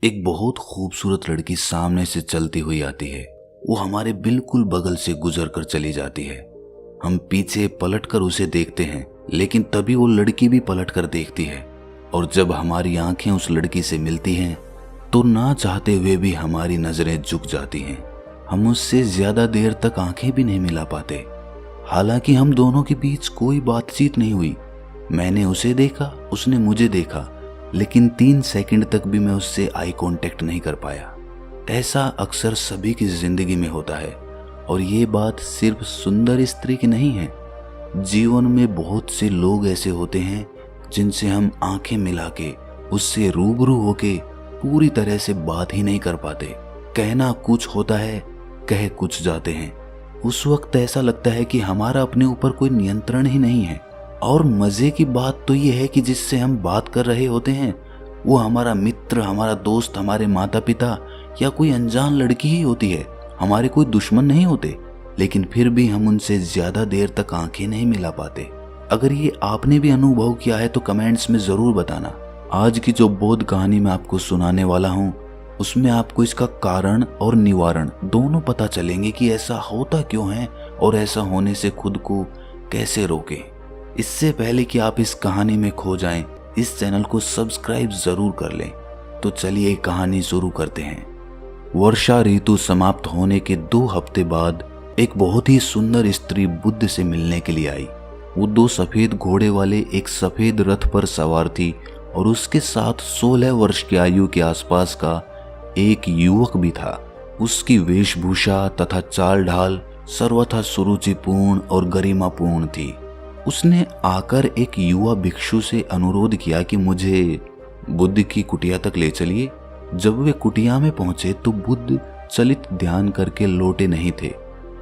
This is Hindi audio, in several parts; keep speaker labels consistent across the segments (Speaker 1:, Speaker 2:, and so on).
Speaker 1: एक बहुत खूबसूरत लड़की सामने से चलती हुई आती है। वो हमारे बिल्कुल बगल से गुजर कर चली जाती है। हम पीछे पलटकर उसे देखते हैं, लेकिन तभी वो लड़की भी पलटकर देखती है। और जब हमारी आंखें उस लड़की से मिलती हैं तो ना चाहते हुए भी हमारी नजरें झुक जाती हैं। हम उससे ज्यादा देर तक आंखें भी नहीं मिला पाते। हालांकि हम दोनों के बीच कोई बातचीत नहीं हुई। मैंने उसे देखा, उसने मुझे देखा, लेकिन 3 सेकंड तक भी मैं उससे आई कांटेक्ट नहीं कर पाया। ऐसा अक्सर सभी की जिंदगी में होता है, और ये बात सिर्फ सुंदर स्त्री की नहीं है। जीवन में बहुत से लोग ऐसे होते हैं जिनसे हम आंखें मिला के, उससे रूबरू होके पूरी तरह से बात ही नहीं कर पाते। कहना कुछ होता है, कह कुछ जाते हैं। उस वक्त ऐसा लगता है कि हमारा अपने ऊपर कोई नियंत्रण ही नहीं है। और मजे की बात तो ये है कि जिससे हम बात कर रहे होते हैं वो हमारा मित्र, हमारा दोस्त, हमारे माता पिता या कोई अनजान लड़की ही होती है। हमारे कोई दुश्मन नहीं होते, लेकिन फिर भी हम उनसे ज्यादा देर तक आंखें नहीं मिला पाते। अगर ये आपने भी अनुभव किया है तो कमेंट्स में जरूर बताना। आज की जो बोध कहानी मैं आपको सुनाने वाला हूँ उसमें आपको इसका कारण और निवारण दोनों पता चलेंगे कि ऐसा होता क्यों है और ऐसा होने से खुद को कैसे रोकें। इससे पहले कि आप इस कहानी में खो जाएं, इस चैनल को सब्सक्राइब जरूर कर लें। तो चलिए कहानी शुरू करते हैं। वर्षा ऋतु समाप्त होने के 2 हफ्ते बाद एक बहुत ही सुंदर स्त्री बुद्ध से मिलने के लिए आई। वो 2 सफेद घोड़े वाले एक सफेद रथ पर सवार थी और उसके साथ 16 वर्ष की आयु के आसपास का एक युवक भी था। उसकी वेशभूषा तथा चाल ढाल सर्वथा सुरुचिपूर्ण और गरिमापूर्ण थी। उसने आकर एक युवा भिक्षु से अनुरोध किया कि मुझे बुद्ध की कुटिया तक ले चलिए। जब वे कुटिया में पहुंचे तो बुद्ध चलित ध्यान करके लौटे नहीं थे।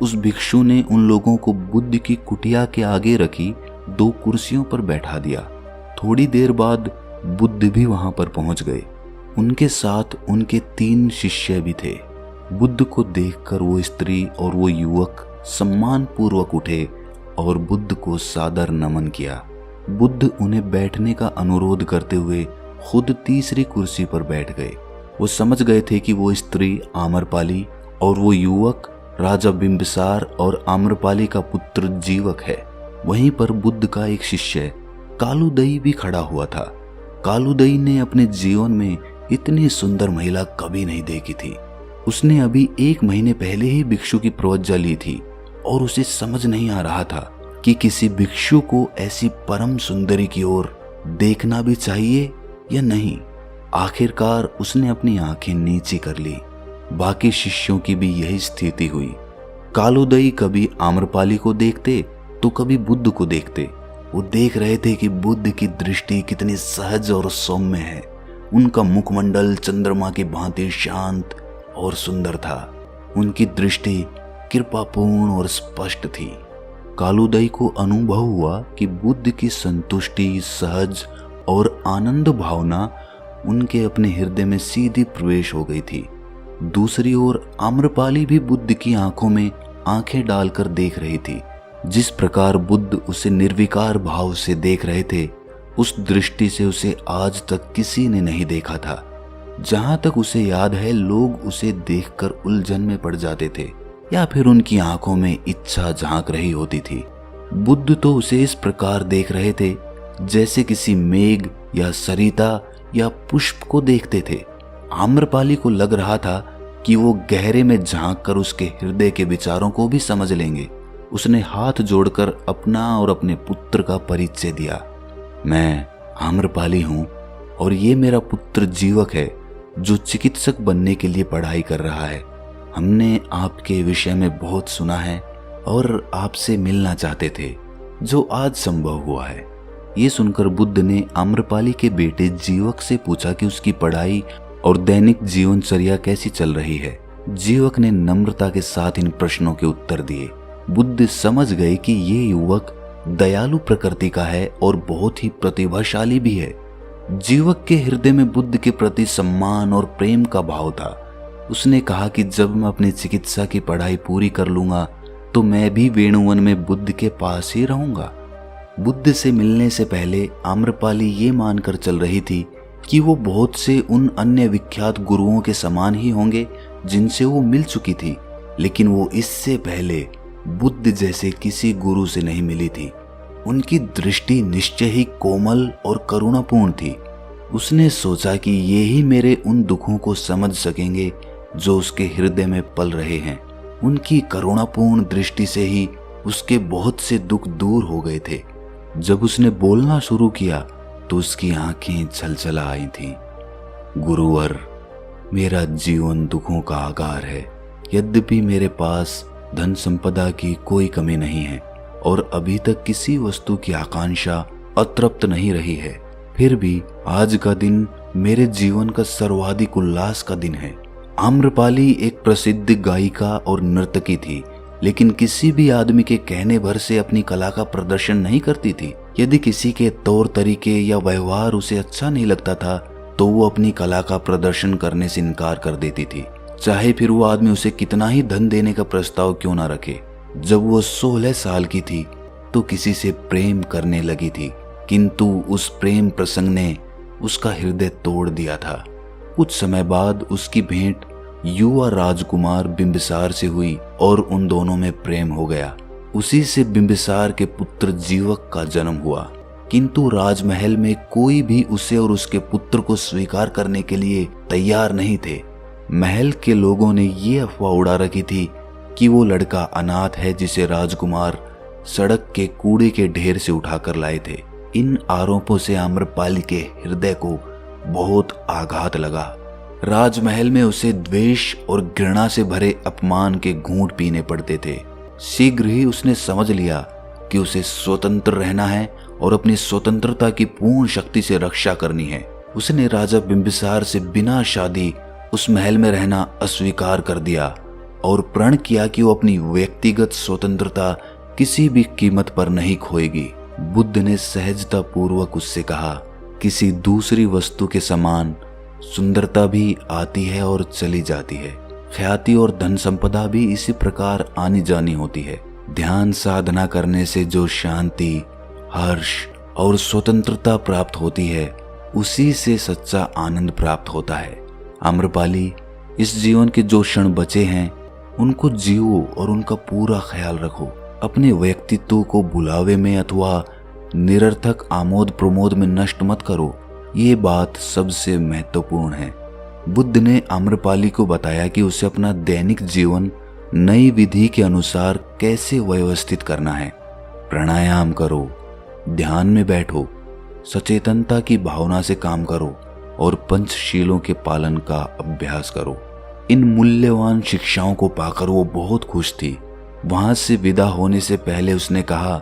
Speaker 1: उस भिक्षु ने उन लोगों को बुद्ध की कुटिया के आगे रखी 2 कुर्सियों पर बैठा दिया। थोड़ी देर बाद बुद्ध भी वहां पर पहुंच गए। उनके साथ उनके 3 शिष्य भी थे। बुद्ध को देखकर वो स्त्री और वो युवक सम्मान पूर्वक उठे और बुद्ध को सादर नमन किया। बुद्ध उन्हें बैठने का अनुरोध करते हुए खुद तीसरी कुर्सी पर बैठ गए। वो समझ गए थे कि वो स्त्री आम्रपाली और वो युवक राजा बिंबिसार और आम्रपाली का पुत्र जीवक है। वहीं पर बुद्ध का एक शिष्य कालूदई भी खड़ा हुआ था। कालूदई ने अपने जीवन में इतनी सुंदर महिला कभी नहीं देखी थी। उसने अभी 1 महीने पहले ही भिक्षु की प्रवज्जा ली थी और उसे समझ नहीं आ रहा था कि किसी भिक्षु को ऐसी परम सुंदरी की ओर देखना भी चाहिए या नहीं। आखिरकार उसने अपनी आंखें नीची कर ली। बाकी शिष्यों की भी यही स्थिति हुई। कालूदई कभी आम्रपाली को देखते तो कभी बुद्ध को देखते। वो देख रहे थे कि बुद्ध की दृष्टि कितनी सहज और सौम्य है। उनका मुखमंडल चंद्रमा की भांति शांत और सुंदर था। उनकी दृष्टि कृपापूर्ण और स्पष्ट थी। कालूदई को अनुभव हुआ कि बुद्ध की संतुष्टि, सहज और आनंद भावना उनके अपने हृदय में सीधी प्रवेश हो गई थी। दूसरी ओर आम्रपाली भी बुद्ध की आंखों में आंखें डालकर देख रही थी। जिस प्रकार बुद्ध उसे निर्विकार भाव से देख रहे थे, उस दृष्टि से उसे आज तक किसी ने नहीं देखा था। जहां तक उसे याद है, लोग उसे देखकर उलझन में पड़ जाते थे या फिर उनकी आंखों में इच्छा झांक रही होती थी। बुद्ध तो उसे इस प्रकार देख रहे थे जैसे किसी मेघ या सरिता या पुष्प को देखते थे। आम्रपाली को लग रहा था कि वो गहरे में झांक कर उसके हृदय के विचारों को भी समझ लेंगे। उसने हाथ जोड़कर अपना और अपने पुत्र का परिचय दिया। मैं आम्रपाली हूँ और ये मेरा पुत्र जीवक है जो चिकित्सक बनने के लिए पढ़ाई कर रहा है। हमने आपके विषय में बहुत सुना है और आपसे मिलना चाहते थे, जो आज संभव हुआ है। ये सुनकर बुद्ध ने आम्रपाली के बेटे जीवक से पूछा कि उसकी पढ़ाई और दैनिक जीवनचर्या कैसी चल रही है। जीवक ने नम्रता के साथ इन प्रश्नों के उत्तर दिए। बुद्ध समझ गए कि ये युवक दयालु प्रकृति का है और बहुत ही प्रतिभाशाली भी है। जीवक के हृदय में बुद्ध के प्रति सम्मान और प्रेम का भाव था। उसने कहा कि जब मैं अपनी चिकित्सा की पढ़ाई पूरी कर लूंगा तो मैं भी वेणुवन में बुद्ध के पास ही रहूंगा। बुद्ध से मिलने से पहले आम्रपाली ये मानकर चल रही थी कि वो बहुत से उन अन्य विख्यात गुरुओं के समान ही होंगे जिनसे वो मिल चुकी थी, लेकिन वो इससे पहले बुद्ध जैसे किसी गुरु से नहीं मिली थी। उनकी दृष्टि निश्चय ही कोमल और करुणापूर्ण थी। उसने सोचा कि ये ही मेरे उन दुखों को समझ सकेंगे जो उसके हृदय में पल रहे हैं। उनकी करुणापूर्ण दृष्टि से ही उसके बहुत से दुख दूर हो गए थे। जब उसने बोलना शुरू किया तो उसकी आंखें छलछला आई थीं। गुरुवर, मेरा जीवन दुखों का आगार है। यद्यपि मेरे पास धन संपदा की कोई कमी नहीं है और अभी तक किसी वस्तु की आकांक्षा अतृप्त नहीं रही है, फिर भी आज का दिन मेरे जीवन का सर्वाधिक उल्लास का दिन है। आम्रपाली एक प्रसिद्ध गायिका और नर्तकी थी, लेकिन किसी भी आदमी के कहने भर से अपनी कला का प्रदर्शन नहीं करती थी। यदि किसी के तौर तरीके या व्यवहार उसे अच्छा नहीं लगता था तो वो अपनी कला का प्रदर्शन करने से इनकार कर देती थी, चाहे फिर वो आदमी उसे कितना ही धन देने का प्रस्ताव क्यों ना रखे। जब वो 16 साल की थी तो किसी से प्रेम करने लगी थी, किंतु उस प्रेम प्रसंग ने उसका हृदय तोड़ दिया था। कुछ समय बाद उसकी भेंट युवा राजकुमार बिंबिसार से हुई और उन दोनों में प्रेम हो गया। उसी से बिंबिसार के पुत्र जीवक का जन्म हुआ, किंतु राजमहल में कोई भी उसे और उसके पुत्र को स्वीकार करने के लिए तैयार नहीं थे। महल के लोगों ने ये अफवाह उड़ा रखी थी कि वो लड़का अनाथ है जिसे राजकुमार सड़क के कूड़े के ढेर से उठाकर लाए थे। इन आरोपों से आम्रपाली के हृदय को बहुत आघात लगा। राजमहल में उसे द्वेष और घृणा से भरे अपमान के घूंट पीने पड़ते थे। शीघ्र ही उसने समझ लिया कि उसे स्वतंत्र रहना है और अपनी स्वतंत्रता की पूर्ण शक्ति से रक्षा करनी है। उसने राजा बिंबिसार से बिना शादी उस महल में रहना अस्वीकार कर दिया और प्रण किया कि वो अपनी व्यक्तिगत स्वतंत्रता किसी भी कीमत पर नहीं खोएगी। बुद्ध ने सहजता पूर्वक उससे कहा, किसी दूसरी वस्तु के समान सुंदरता भी आती है और चली जाती है। ख्याति और धन संपदा भी इसी प्रकार आनी जानी होती है। ध्यान साधना करने से जो शांति, हर्ष और स्वतंत्रता प्राप्त होती है, उसी से सच्चा आनंद प्राप्त होता है। आम्रपाली, इस जीवन के जो क्षण बचे हैं उनको जियो और उनका पूरा ख्याल रखो। अपने व्यक्तित्व को बुलावे में अथवा निरर्थक आमोद प्रमोद में नष्ट मत करो। ये बात सबसे महत्वपूर्ण है। बुद्ध ने आम्रपाली को बताया कि उसे अपना दैनिक जीवन नई विधि के अनुसार कैसे व्यवस्थित करना है। प्राणायाम करो, ध्यान में बैठो, सचेतनता की भावना से काम करो और पंचशीलों के पालन का अभ्यास करो। इन मूल्यवान शिक्षाओं को पाकर वो बहुत खुश थी। वहां से विदा होने से पहले उसने कहा,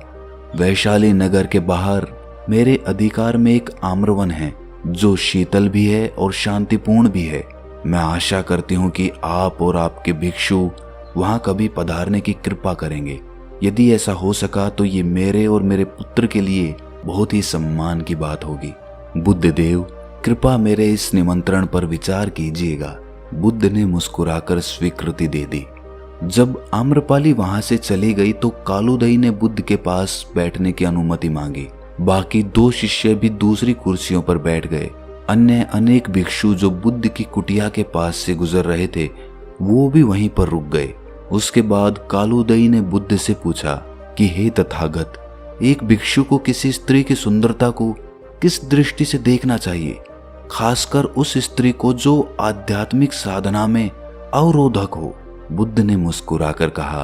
Speaker 1: वैशाली नगर के बाहर मेरे अधिकार में एक आम्रवन है जो शीतल भी है और शांतिपूर्ण भी है। मैं आशा करती हूँ कि आप और आपके भिक्षु वहां कभी पधारने की कृपा करेंगे। यदि ऐसा हो सका तो ये मेरे और मेरे पुत्र के लिए बहुत ही सम्मान की बात होगी। बुद्ध देव, कृपा मेरे इस निमंत्रण पर विचार कीजिएगा। बुद्ध ने मुस्कुराकर स्वीकृति दे दी। जब आम्रपाली वहां से चली गई तो कालूदई ने बुद्ध के पास बैठने की अनुमति मांगी। बाकी 2 शिष्य भी दूसरी कुर्सियों पर बैठ गए। अन्य अनेक भिक्षु जो बुद्ध की कुटिया के पास से गुजर रहे थे वो भी वहीं पर रुक गए। उसके बाद कालूदई ने बुद्ध से पूछा कि हे तथागत, एक भिक्षु को किसी स्त्री की सुंदरता को किस दृष्टि से देखना चाहिए, खासकर उस स्त्री को जो आध्यात्मिक साधना में अवरोधक हो। बुद्ध ने मुस्कुराकर कहा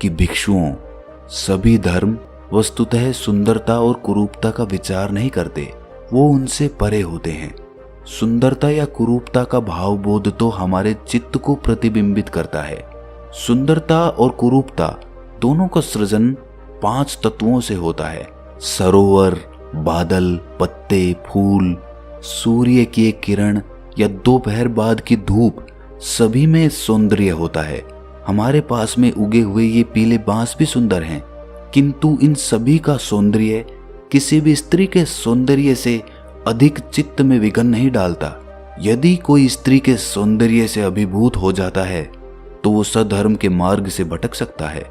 Speaker 1: कि भिक्षुओं, सभी धर्म वस्तुतः सुंदरता और कुरूपता का विचार नहीं करते, वो उनसे परे होते हैं। सुंदरता या कुरूपता का भावबोध तो हमारे चित्त को प्रतिबिंबित करता है। सुंदरता और कुरूपता दोनों का सृजन 5 तत्वों से होता है। सरोवर, बादल, पत्ते, फूल, सूर्य की एक किरण या दोपहर बाद की धूप, सभी में सौंदर्य होता है। हमारे पास में उगे हुए ये पीले बांस भी सुंदर हैं, किंतु इन सभी का सौंदर्य किसी भी स्त्री के सौंदर्य से अधिक चित्त में विघन नहीं डालता। यदि कोई स्त्री के सौंदर्य से अभिभूत हो जाता है तो वो सधर्म के मार्ग से भटक सकता है।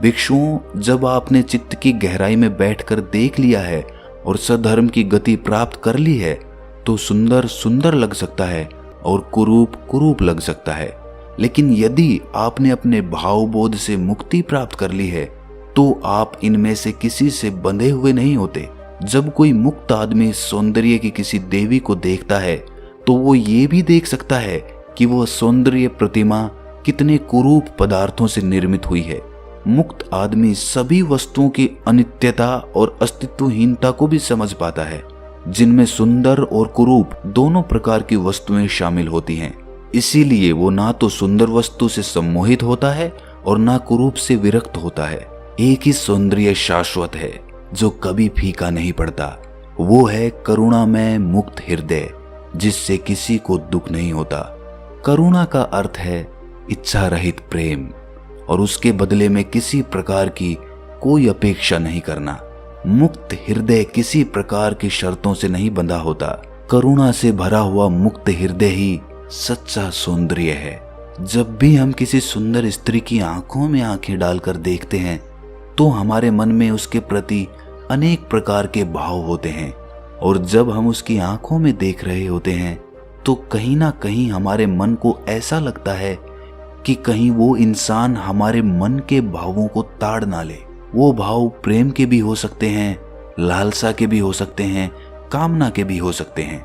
Speaker 1: भिक्षुओं, जब आपने चित्त की गहराई में बैठकर देख लिया है और सधर्म की गति प्राप्त कर ली है तो सुंदर सुंदर लग सकता है और कुरूप कुरूप लग सकता है, लेकिन यदि आपने अपने भावबोध से मुक्ति प्राप्त कर ली है तो आप इनमें से किसी से बंधे हुए नहीं होते। जब कोई मुक्त आदमी सौंदर्य की किसी देवी को देखता है तो वो ये भी देख सकता है कि वह सौंदर्य प्रतिमा कितने कुरूप पदार्थों से निर्मित हुई है। मुक्त आदमी सभी वस्तुओं की अनित्यता और अस्तित्वहीनता को भी समझ पाता है, जिनमें सुंदर और कुरूप दोनों प्रकार की वस्तुएं शामिल होती हैं। इसीलिए वो ना तो सुंदर वस्तु से सम्मोहित होता है और ना कुरूप से विरक्त होता है। एक ही सौंदर्य शाश्वत है जो कभी फीका नहीं पड़ता, वो है करुणामय मुक्त हृदय जिससे किसी को दुख नहीं होता। करुणा का अर्थ है इच्छा रहित प्रेम और उसके बदले में किसी प्रकार की कोई अपेक्षा नहीं करना। मुक्त हृदय किसी प्रकार की शर्तों से नहीं बंधा होता। करुणा से भरा हुआ मुक्त हृदय ही सच्चा सौंदर्य है। जब भी हम किसी सुंदर स्त्री की आंखों में आंखें डालकर देखते हैं तो हमारे मन में उसके प्रति अनेक प्रकार के भाव होते हैं, और जब हम उसकी आंखों में देख रहे होते हैं तो कहीं ना कहीं हमारे मन को ऐसा लगता है कि कहीं वो इंसान हमारे मन के भावों को ताड़ ना ले। वो भाव प्रेम के भी हो सकते हैं, लालसा के भी हो सकते हैं, कामना के भी हो सकते हैं।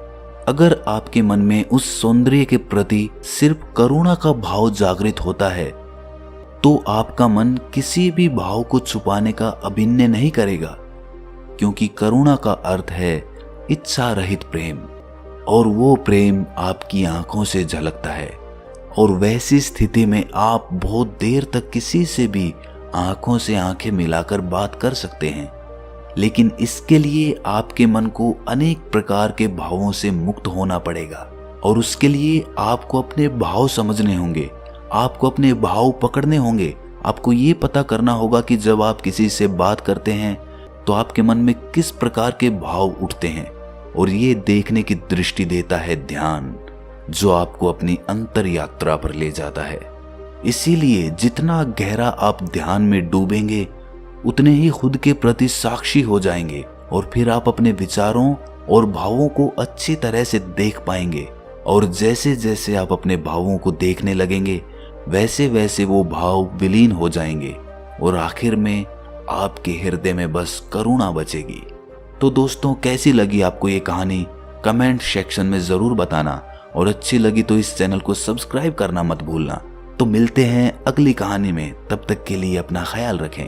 Speaker 1: अगर आपके मन में उस सौंदर्य के प्रति सिर्फ करुणा का भाव जागृत होता है तो आपका मन किसी भी भाव को छुपाने का अभिनय नहीं करेगा, क्योंकि करुणा का अर्थ है इच्छा रहित प्रेम, और वो प्रेम आपकी आंखों से झलकता है। और वैसी स्थिति में आप बहुत देर तक किसी से भी आंखों से आंखें मिलाकर बात कर सकते हैं, लेकिन इसके लिए आपके मन को अनेक प्रकार के भावों से मुक्त होना पड़ेगा, और उसके लिए आपको अपने भाव समझने होंगे, आपको अपने भाव पकड़ने होंगे। आपको ये पता करना होगा कि जब आप किसी से बात करते हैं तो आपके मन में किस प्रकार के भाव उठते हैं, और ये देखने की दृष्टि देता है ध्यान, जो आपको अपनी अंतर यात्रा पर ले जाता है। इसीलिए जितना गहरा आप ध्यान में डूबेंगे उतने ही खुद के प्रति साक्षी हो जाएंगे, और फिर आप अपने विचारों और भावों को अच्छी तरह से देख पाएंगे। और जैसे जैसे आप अपने भावों को देखने लगेंगे वैसे वैसे वो भाव विलीन हो जाएंगे, और आखिर में आपके हृदय में बस करुणा बचेगी। तो दोस्तों, कैसी लगी आपको ये कहानी कमेंट सेक्शन में जरूर बताना, और अच्छी लगी तो इस चैनल को सब्सक्राइब करना मत भूलना। तो मिलते हैं अगली कहानी में, तब तक के लिए अपना ख्याल रखें।